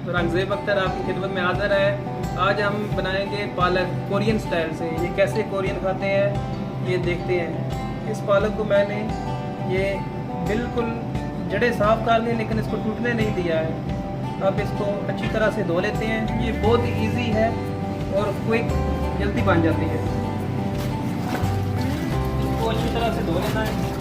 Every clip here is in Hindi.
औरंगज़ेब अख्तर आपकी खिदमत में हाज़िर है। आज हम बनाएंगे पालक कोरियन स्टाइल से। ये कैसे कोरियन खाते हैं ये देखते हैं। इस पालक को मैंने ये बिल्कुल जड़ें साफ़ कर ली, लेकिन इसको टूटने नहीं दिया है। अब इसको अच्छी तरह से धो लेते हैं। ये बहुत ही ईजी है और क्विक, जल्दी बन जाती है। इसको अच्छी तरह से धो लेना है।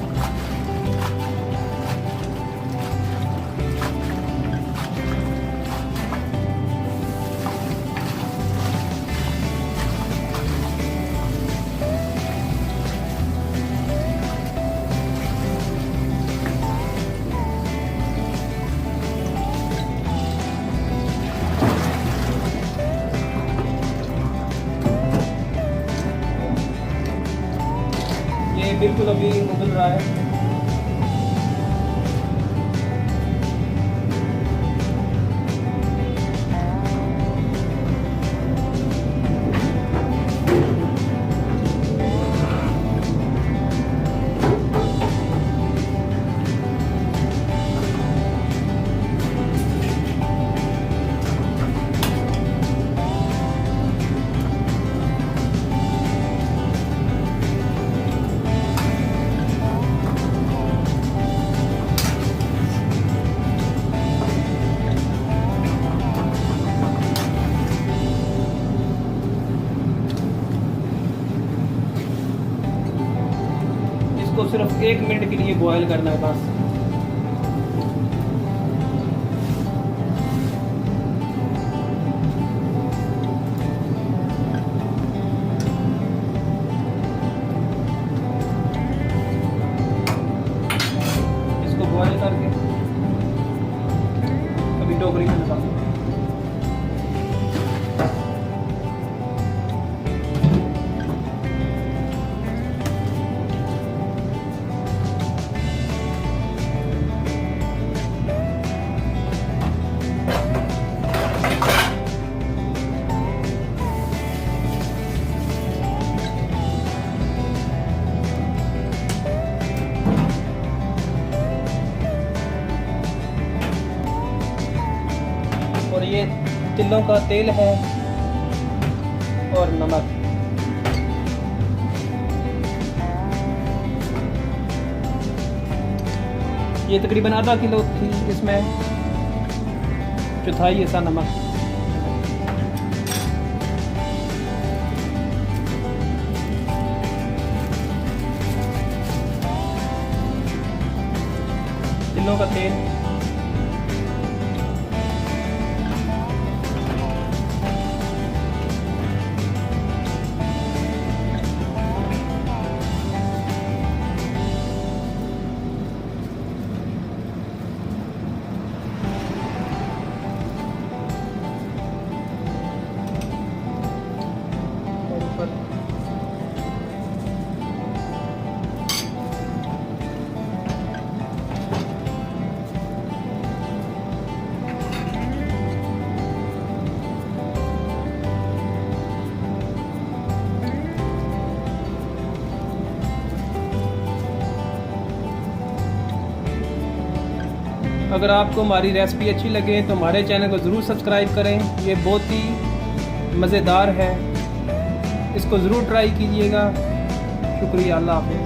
ये बिल्कुल अभी उबल रहा है। इसको सिर्फ 1 मिनट के लिए बॉयल करना है बस। इसको बॉयल करके अभी टोकरी में निकाल। और ये तिलों का तेल है और नमक। ये तकरीबन आधा किलो थी, इसमें चौथाई ऐसा नमक। तिलों का तेल, अगर आपको हमारी रेसिपी अच्छी लगे तो हमारे चैनल को ज़रूर सब्सक्राइब करें। ये बहुत ही मज़ेदार है, इसको ज़रूर ट्राई कीजिएगा। शुक्रिया, अल्लाह हाफ़िज़।